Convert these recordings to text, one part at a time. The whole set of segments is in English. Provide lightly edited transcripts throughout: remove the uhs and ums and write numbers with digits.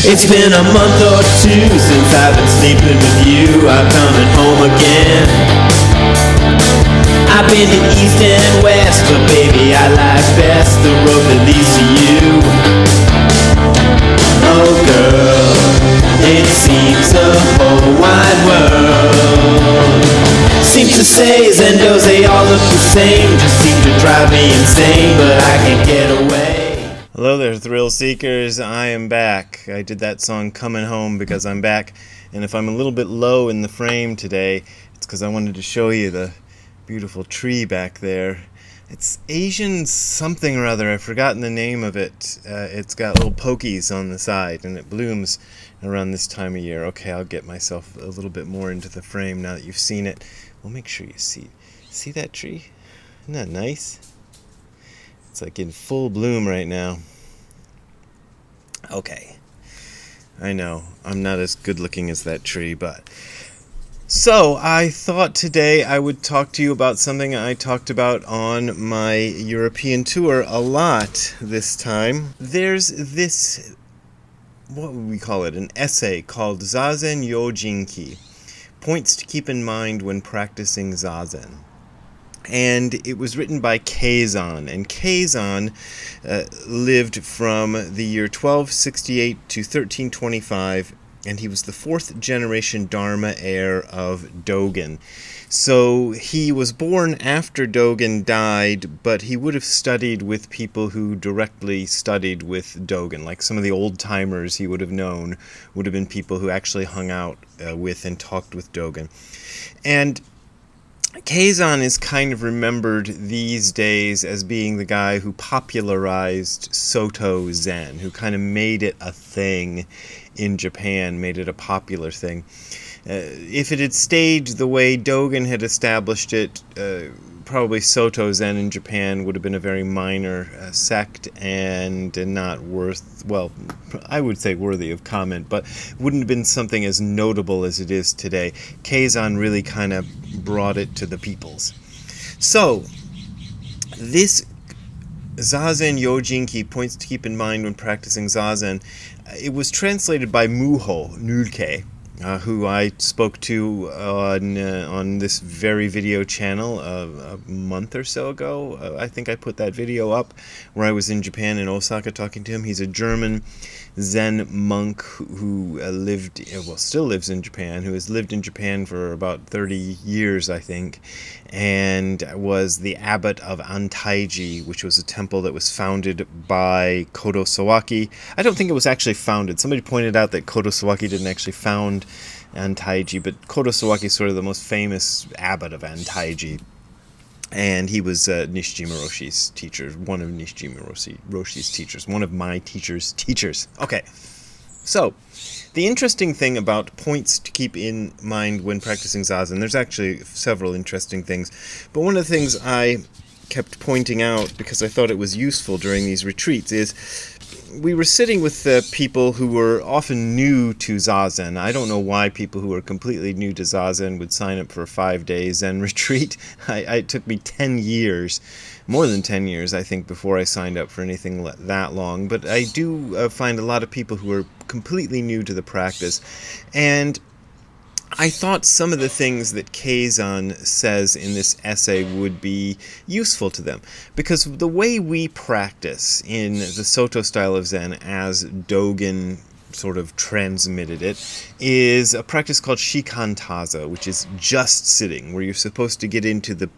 It's been a month or two since I've been sleeping with you. I'm coming home again. I've been to east and west, but baby I like best the road that leads to you. Oh girl, it seems the whole wide world seems to say Zendos, they all look the same. Just seem to drive me insane, but I can't get away. Hello there, thrill seekers. I am back. I did that song Coming Home because I'm back, and if I'm a little bit low in the frame today, it's because I wanted to show you the beautiful tree back there. It's Asian something or other. I've forgotten the name of it. It's got little pokies on the side, and it blooms around this time of year. Okay, I'll get myself a little bit more into the frame now that you've seen it. We'll make sure you see that tree. Isn't that nice? It's like in full bloom right now. Okay. I know, I'm not as good looking as that tree, but... So, I thought today I would talk to you about something I talked about on my European tour a lot this time. There's this, what would we call it, an essay called Zazen Yojinki, Points to Keep in Mind When Practicing Zazen. And it was written by Zazen, and Zazen lived from the year 1268 to 1325, and he was the fourth generation Dharma heir of Dogen. So he was born after Dogen died, but he would have studied with people who directly studied with Dogen. Like some of the old timers he would have known would have been people who actually hung out with and talked with Dogen. And Zazen is kind of remembered these days as being the guy who popularized Soto Zen, who kind of made it a thing in Japan, made it a popular thing. If it had stayed the way Dogen had established it, probably Soto Zen in Japan would have been a very minor sect and not worth, well, I would say worthy of comment, but wouldn't have been something as notable as it is today. Zazen really kind of brought it to the peoples. So, this Zazen Yojinki, Points to Keep in Mind When Practicing Zazen, it was translated by Muho Nulke, who I spoke to on this very video channel a month or so ago. I think I put that video up where I was in Japan, in Osaka, talking to him. He's a German Zen monk who still lives in Japan, who has lived in Japan for about 30 years, I think, and was the abbot of Antaiji, which was a temple that was founded by Kodo Sawaki. I don't think it was actually founded. Somebody pointed out that Kodo Sawaki didn't actually found Antaiji, but Kodo Sawaki is sort of the most famous abbot of Antaiji. And he was Nishijima Roshi's teacher, one of Nishijima Roshi's teachers, one of my teacher's teachers. Okay, so the interesting thing about points to keep in mind when practicing Zazen, there's actually several interesting things, but one of the things I kept pointing out because I thought it was useful during these retreats is we were sitting with people who were often new to Zazen. I don't know why people who are completely new to Zazen would sign up for a 5-day Zen retreat. It took me 10 years, more than 10 years, I think, before I signed up for anything that long. But I do find a lot of people who are completely new to the practice. And I thought some of the things that Zazen says in this essay would be useful to them, because the way we practice in the Soto style of Zen, as Dogen sort of transmitted it, is a practice called shikantaza, which is just sitting, where you're supposed to get into the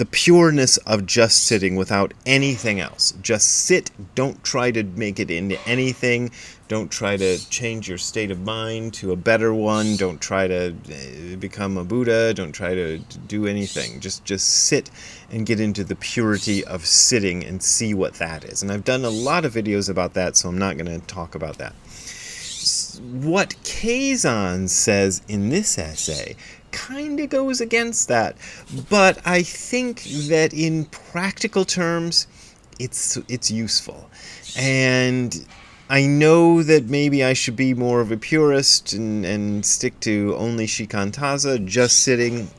pureness of just sitting without anything else. Just sit. Don't try to make it into anything. Don't try to change your state of mind to a better one. Don't try to become a Buddha. Don't try to do anything. Just sit and get into the purity of sitting and see what that is. And I've done a lot of videos about that, so I'm not going to talk about that. What Zazen says in this essay kind of goes against that, but I think that in practical terms it's useful. And I know that maybe I should be more of a purist and stick to only shikantaza, just sitting.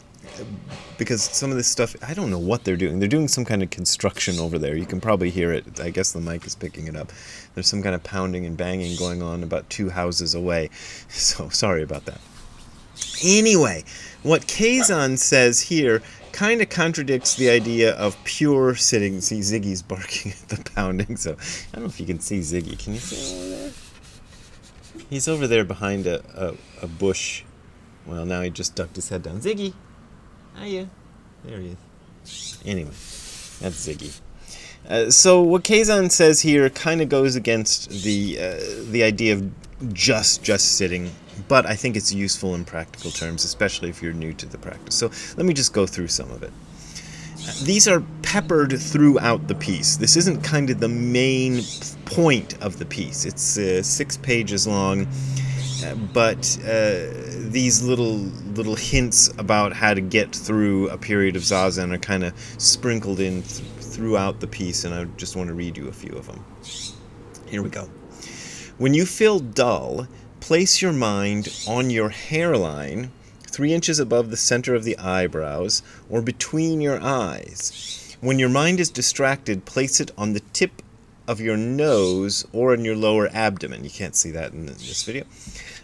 because some of this stuff, I don't know what they're doing. They're doing some kind of construction over there. You can probably hear it. I guess the mic is picking it up. There's some kind of pounding and banging going on about 2 houses away. So sorry about that. Anyway, what Kazan says here kind of contradicts the idea of pure sitting. See, Ziggy's barking at the pounding, so I don't know if you can see Ziggy. Can you see him over there? He's over there behind a bush. Well, now he just ducked his head down. Ziggy! Hiya. There he is. Anyway, that's Ziggy. So what Kazan says here kind of goes against the idea of just sitting, but I think it's useful in practical terms, especially if you're new to the practice. So let me just go through some of it. These are peppered throughout the piece. This isn't kind of the main point of the piece. It's 6 pages long, but these little hints about how to get through a period of Zazen are kind of sprinkled in throughout the piece, and I just want to read you a few of them. Here we go. When you feel dull, place your mind on your hairline, 3 inches above the center of the eyebrows, or between your eyes. When your mind is distracted, place it on the tip of your nose or in your lower abdomen. You can't see that in this video.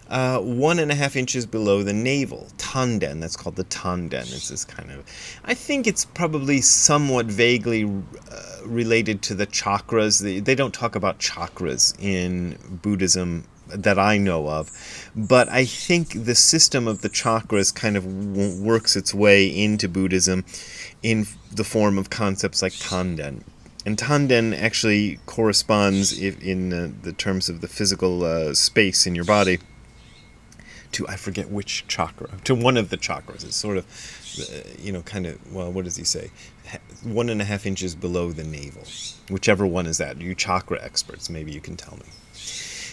1.5 inches below the navel. Tanden, that's called the tanden. It's this kind of, I think it's probably somewhat vaguely related to the chakras. They don't talk about chakras in Buddhism that I know of, but I think the system of the chakras kind of works its way into Buddhism in the form of concepts like tanden. And tanden actually corresponds, in the terms of the physical space in your body, to, I forget which chakra, to one of the chakras. It's sort of, kind of, well, what does he say? 1.5 inches below the navel. Whichever one is that. You chakra experts, maybe you can tell me.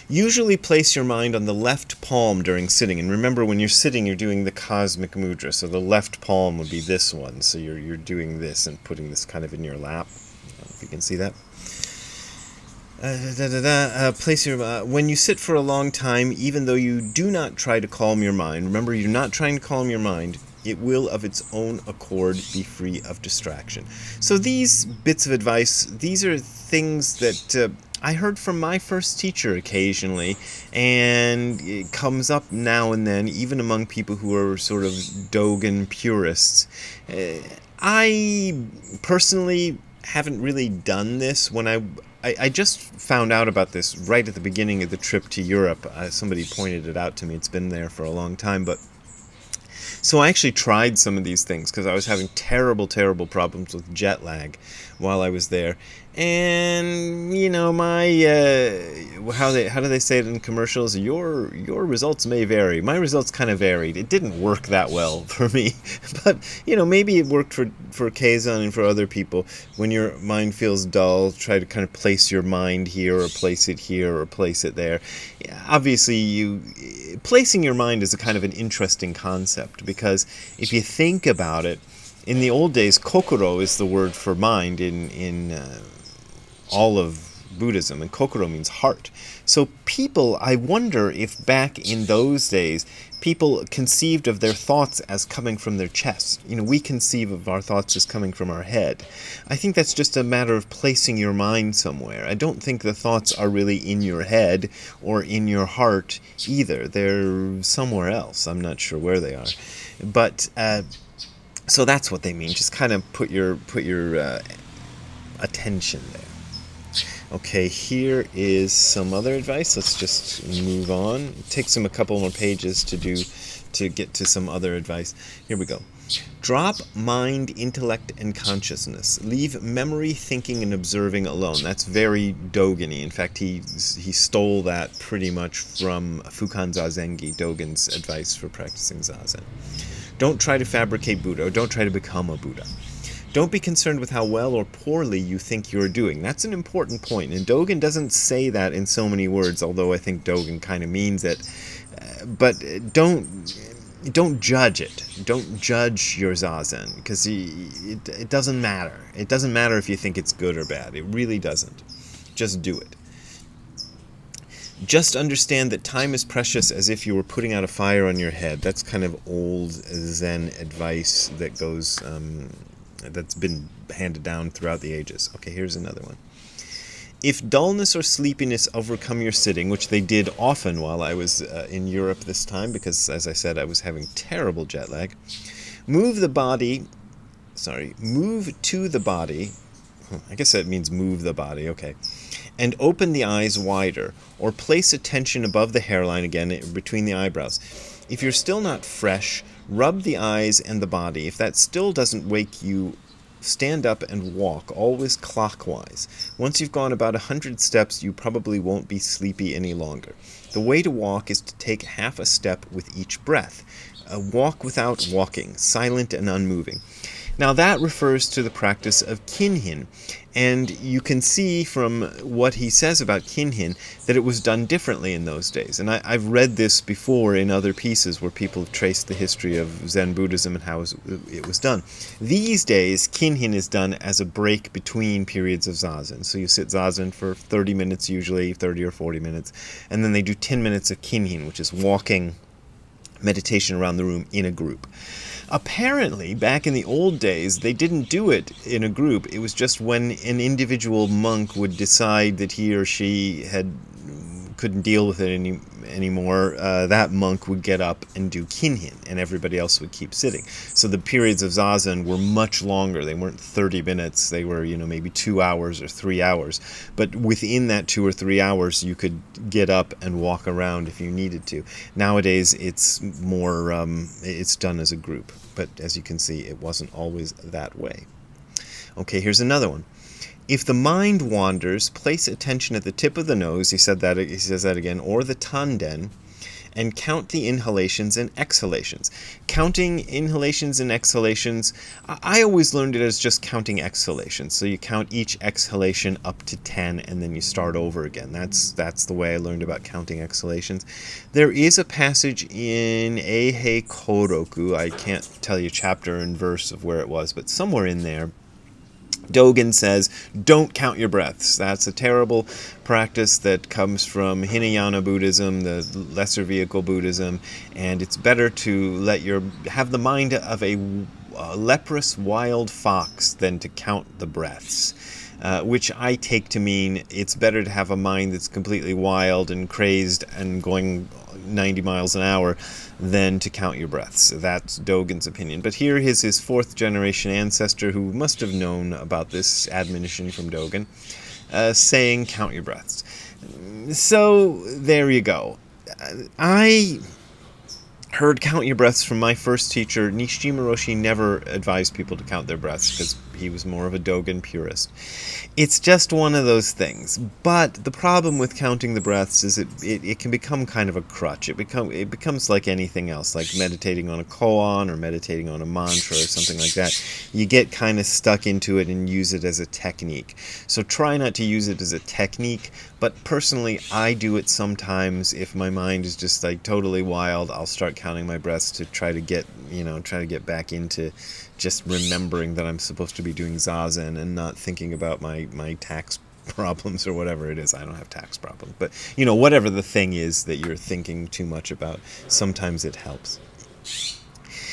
Usually place your mind on the left palm during sitting. And remember, when you're sitting, you're doing the cosmic mudra. So the left palm would be this one. So you're doing this and putting this kind of in your lap. I don't know if you can see that. Place your when you sit for a long time, even though you do not try to calm your mind, remember, you're not trying to calm your mind, it will of its own accord be free of distraction. So these bits of advice, these are things that I heard from my first teacher occasionally, and it comes up now and then, even among people who are sort of Dogen purists. I personally haven't really done this. When I just found out about this right at the beginning of the trip to Europe. Somebody pointed it out to me. It's been there for a long time, but so I actually tried some of these things because I was having terrible problems with jet lag while I was there. And my how do they say it in commercials? Your results may vary. My results kind of varied. It didn't work that well for me, but maybe it worked for Kazan and for other people. When your mind feels dull, try to kind of place your mind here, or place it here, or place it there. Obviously, placing your mind is a kind of an interesting concept, because if you think about it, in the old days, kokoro is the word for mind in all of Buddhism, and kokoro means heart. So people, I wonder if back in those days, people conceived of their thoughts as coming from their chest. We conceive of our thoughts as coming from our head. I think that's just a matter of placing your mind somewhere. I don't think the thoughts are really in your head or in your heart either. They're somewhere else. I'm not sure where they are. But so that's what they mean. Just kind of put your attention there. Okay, here is some other advice. Let's just move on. It takes them a couple more pages to get to some other advice. Here we go. Drop mind, intellect, and consciousness. Leave memory, thinking, and observing alone. That's very Dogen-y. In fact, he stole that pretty much from Fukan Zazengi, Dogen's advice for practicing Zazen. Don't try to fabricate Buddha, or don't try to become a Buddha. Don't be concerned with how well or poorly you think you're doing. That's an important point, and Dogen doesn't say that in so many words, although I think Dogen kind of means it. But don't judge it. Don't judge your Zazen, because it doesn't matter. It doesn't matter if you think it's good or bad. It really doesn't. Just do it. Just understand that time is precious as if you were putting out a fire on your head. That's kind of old Zen advice that goes, that's been handed down throughout the ages. Okay, here's another one. If dullness or sleepiness overcome your sitting, which they did often while I was in Europe this time, because as I said, I was having terrible jet lag, move to the body. I guess that means move the body, okay. And open the eyes wider, or place attention above the hairline again, between the eyebrows. If you're still not fresh, rub the eyes and the body. If that still doesn't wake you, stand up and walk, always clockwise. Once you've gone about 100 steps, you probably won't be sleepy any longer. The way to walk is to take half a step with each breath. Walk without walking, silent and unmoving. Now that refers to the practice of kinhin, and you can see from what he says about kinhin that it was done differently in those days. And I've read this before in other pieces where people have traced the history of Zen Buddhism and how it was done. These days, kinhin is done as a break between periods of Zazen. So you sit Zazen for 30 minutes usually, 30 or 40 minutes, and then they do 10 minutes of kinhin, which is walking meditation around the room in a group. Apparently, back in the old days, they didn't do it in a group. It was just when an individual monk would decide that he or she couldn't deal with it anymore, that monk would get up and do kinhin, and everybody else would keep sitting. So the periods of Zazen were much longer. They weren't 30 minutes. They were, maybe 2 hours or 3 hours. But within that 2 or 3 hours, you could get up and walk around if you needed to. Nowadays, it's more, it's done as a group. But as you can see, it wasn't always that way. Okay, here's another one. If the mind wanders, place attention at the tip of the nose, he says that again, or the tanden, and count the inhalations and exhalations. Counting inhalations and exhalations, I always learned it as just counting exhalations. So you count each exhalation up to 10, and then you start over again. That's the way I learned about counting exhalations. There is a passage in Eihei Koroku, I can't tell you chapter and verse of where it was, but somewhere in there, Dogen says, don't count your breaths. That's a terrible practice that comes from Hinayana Buddhism, the lesser vehicle Buddhism, and it's better to have the mind of a leprous wild fox than to count the breaths. Which I take to mean it's better to have a mind that's completely wild and crazed and going 90 miles an hour than to count your breaths. That's Dogen's opinion. But here is his fourth generation ancestor who must have known about this admonition from Dogen, saying count your breaths. So there you go. I heard count your breaths from my first teacher. Nishijima Roshi never advised people to count their breaths because he was more of a Dogen purist. It's just one of those things. But the problem with counting the breaths is it can become kind of a crutch. It becomes like anything else, like meditating on a koan or meditating on a mantra or something like that. You get kind of stuck into it and use it as a technique. So try not to use it as a technique, but personally I do it sometimes. If my mind is just like totally wild, I'll start counting my breaths to try to get back into just remembering that I'm supposed to be doing Zazen and not thinking about my tax problems or whatever it is. I don't have tax problems, but whatever the thing is that you're thinking too much about, sometimes it helps.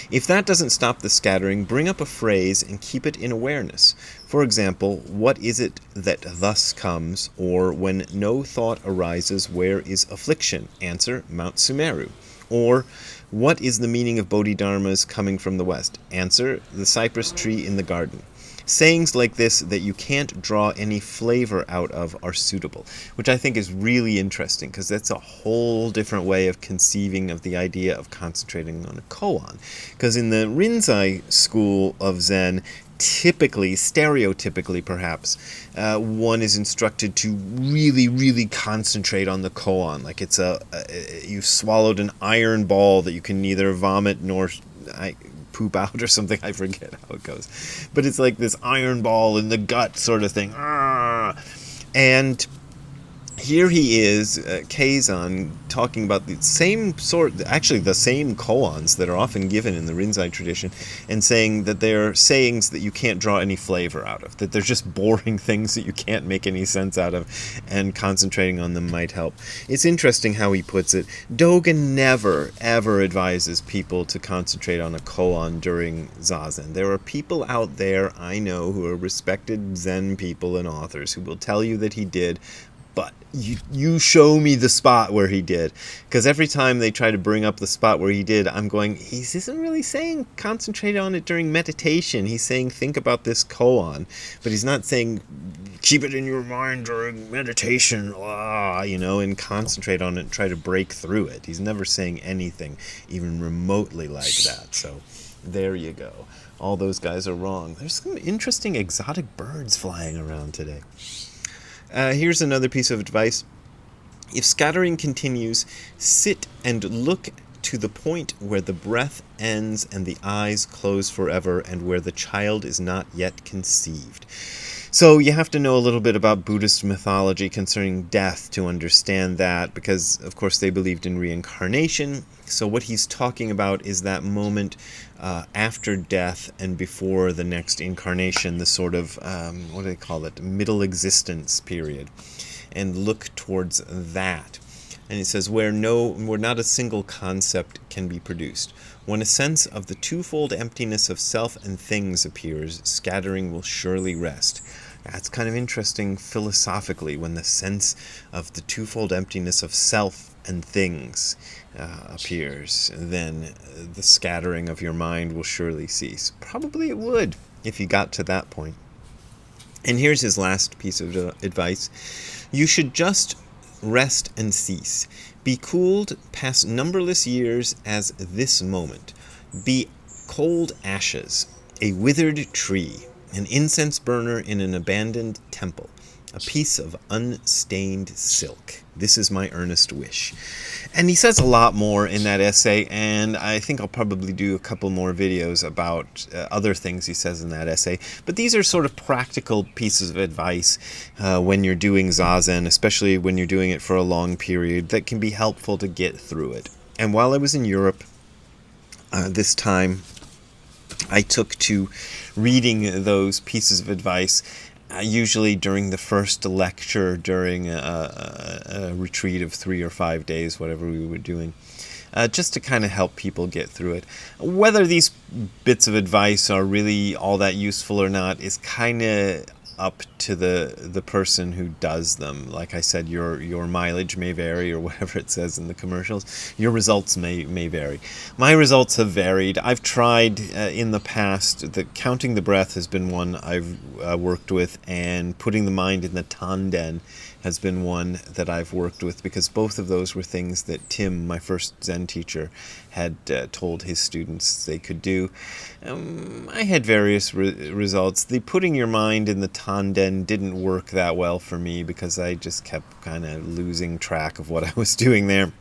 If that doesn't stop the scattering, bring up a phrase and keep it in awareness. For example, what is it that thus comes? Or when no thought arises, where is affliction? Answer, Mount Sumeru. Or, what is the meaning of Bodhidharmas coming from the west? Answer, the cypress tree in the garden. Sayings like this that you can't draw any flavor out of are suitable, which I think is really interesting because that's a whole different way of conceiving of the idea of concentrating on a koan. Because in the Rinzai school of Zen, stereotypically perhaps, one is instructed to really, really concentrate on the koan. Like it's you've swallowed an iron ball that you can neither vomit nor poop out or something. I forget how it goes. But it's like this iron ball in the gut sort of thing. And here he is, Kazan, talking about the same actually the same koans that are often given in the Rinzai tradition, and saying that they're sayings that you can't draw any flavor out of, that they're just boring things that you can't make any sense out of, and concentrating on them might help. It's interesting how he puts it. Dogen never, ever advises people to concentrate on a koan during Zazen. There are people out there I know who are respected Zen people and authors who will tell you that he did, but you show me the spot where he did. Because every time they try to bring up the spot where he did, I'm going, he isn't really saying concentrate on it during meditation. He's saying think about this koan. But he's not saying keep it in your mind during meditation, and concentrate on it and try to break through it. He's never saying anything even remotely like that. So there you go. All those guys are wrong. There's some interesting exotic birds flying around today. Here's another piece of advice. If scattering continues, sit and look to the point where the breath ends and the eyes close forever, and where the child is not yet conceived. So you have to know a little bit about Buddhist mythology concerning death to understand that, because of course they believed in reincarnation. So what he's talking about is that moment after death and before the next incarnation, the sort of, what do they call it, middle existence period, and look towards that. And he says, where not a single concept can be produced. When a sense of the twofold emptiness of self and things appears, scattering will surely rest. That's kind of interesting philosophically. When the sense of the twofold emptiness of self and things appears, then the scattering of your mind will surely cease. Probably it would, if you got to that point. And here's his last piece of advice. You should just rest and cease. Be cooled past numberless years as this moment. Be cold ashes, a withered tree, an incense burner in an abandoned temple, a piece of unstained silk. This is my earnest wish. And he says a lot more in that essay, and I think I'll probably do a couple more videos about other things he says in that essay. But these are sort of practical pieces of advice when you're doing Zazen, especially when you're doing it for a long period, that can be helpful to get through it. And while I was in Europe this time, I took to reading those pieces of advice usually during the first lecture during a retreat of 3 or 5 days, whatever we were doing, just to kind of help people get through it. Whether these bits of advice are really all that useful or not is kind of up to the person who does them. Like I said, your mileage may vary, or whatever it says in the commercials. Your results may vary. My results have varied. I've tried in the past. Counting the breath has been one I've worked with, and putting the mind in the tanden has been one that I've worked with, because both of those were things that Tim, my first Zen teacher, had told his students they could do. I had various results. The putting your mind in the tanden didn't work that well for me, because I just kept kind of losing track of what I was doing there.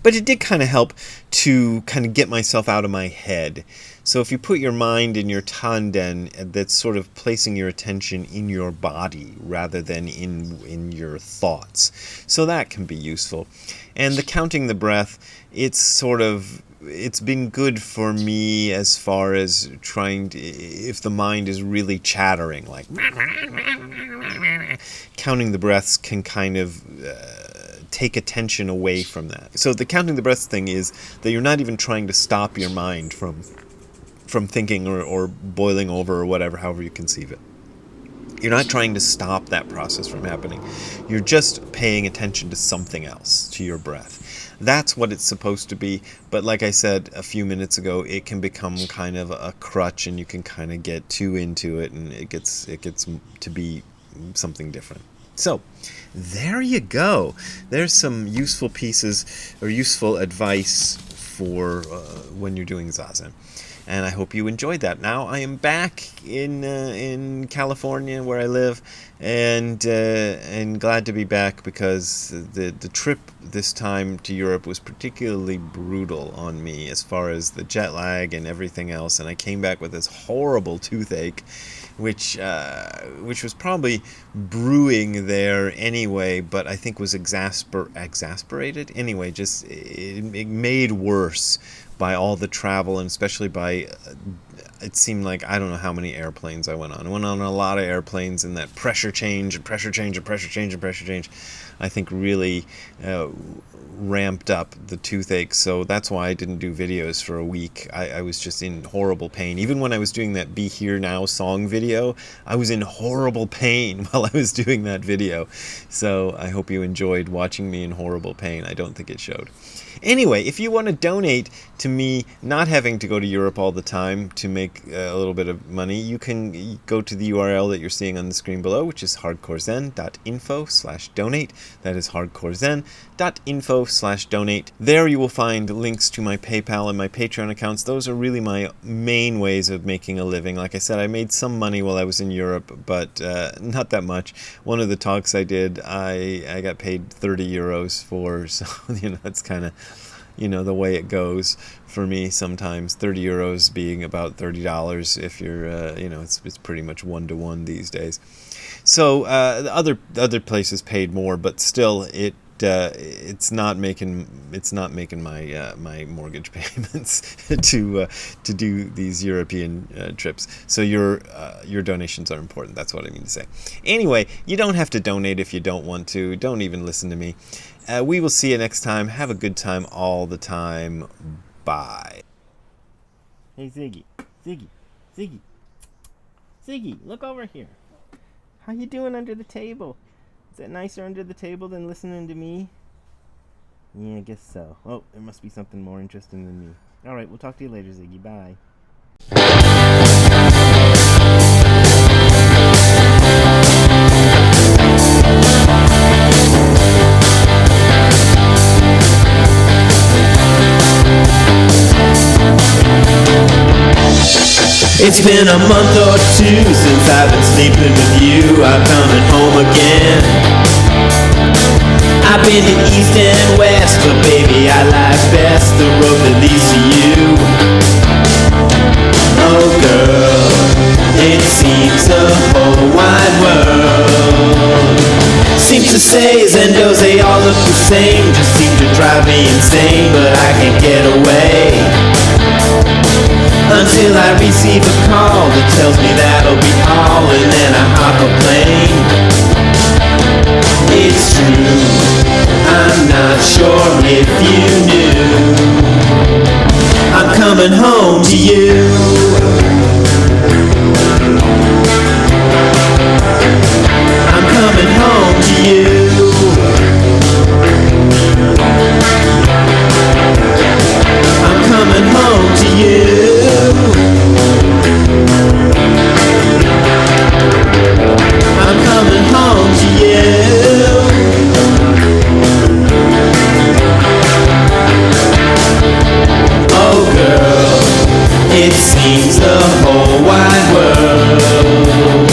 But it did kind of help to kind of get myself out of my head. So if you put your mind in your tanden, that's sort of placing your attention in your body rather than in your thoughts. So that can be useful. And the counting the breath, it's been good for me as far as trying to, if the mind is really chattering, like counting the breaths can kind of take attention away from that. So the counting the breaths thing is that you're not even trying to stop your mind from thinking or boiling over or whatever, however you conceive it. You're not trying to stop that process from happening. You're just paying attention to something else, to your breath. That's what it's supposed to be, but like I said a few minutes ago, it can become kind of a crutch, and you can kind of get too into it, and it gets to be something different. So, there you go. There's some useful pieces or useful advice for when you're doing Zazen. And I hope you enjoyed that. Now I am back in California, where I live, and glad to be back, because the trip this time to Europe was particularly brutal on me as far as the jet lag and everything else, and I came back with this horrible toothache, which was probably brewing there anyway, but I think was exasperated anyway. Just it made worse by all the travel, and especially by it seemed like, I don't know how many airplanes I went on. I went on a lot of airplanes, and that pressure change, I think really ramped up the toothache. So that's why I didn't do videos for a week. I was just in horrible pain. Even when I was doing that Be Here Now song video, I was in horrible pain while I was doing that video. So I hope you enjoyed watching me in horrible pain. I don't think it showed. Anyway, if you want to donate to me not having to go to Europe all the time to make a little bit of money, you can go to the URL that you're seeing on the screen below, which is hardcorezen.info/donate. That is hardcorezen.info/donate. There you will find links to my PayPal and my Patreon accounts. Those are really my main ways of making a living. Like I said, I made some money while I was in Europe, but not that much. One of the talks I did, I got paid 30 euros for, so it's kind of the way it goes for me sometimes. 30 euros being about $30 if you're, it's pretty much 1-to-1 these days. So other places paid more, but still it's not making my my mortgage payments to do these European trips. So your donations are important. That's what I mean to say. Anyway, you don't have to donate if you don't want to. Don't even listen to me. We will see you next time. Have a good time all the time. Bye. Hey, Ziggy, look over here. How you doing under the table? Is that nicer under the table than listening to me? Yeah, I guess so. Oh, there must be something more interesting than me. Alright, we'll talk to you later, Ziggy. Bye. It's been a month or two since I've been sleeping with you. I'm coming home again. I've been to east and west, but baby I like best the road that leads to you. Oh girl, it seems the whole wide world seems to say Zendos, they all look the same. Just seem to drive me insane, but I can't get away until I receive a call that tells me that'll be all, and then I hop a plane. It's true, I'm not sure if you knew, I'm coming home to you. I'm coming home to you. I'm coming home to you. I'm coming home to you. Oh girl, it seems the whole wide world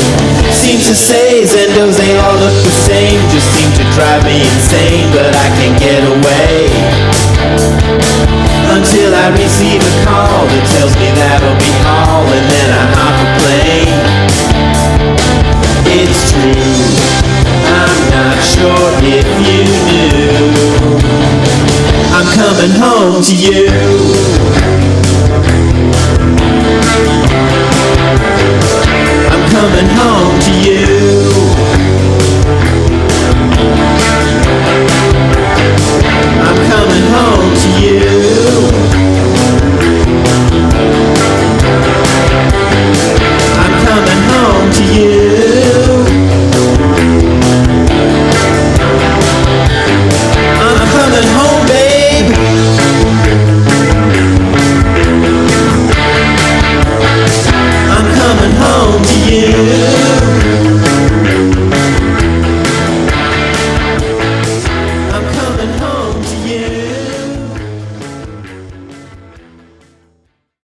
seems to say Zendos, they all look the same. Just seem to drive me insane, but I can't get away until I receive a call that tells me that'll be all, and then I hop a plane. It's true, I'm not sure if you knew, I'm coming home to you. I'm coming home to you.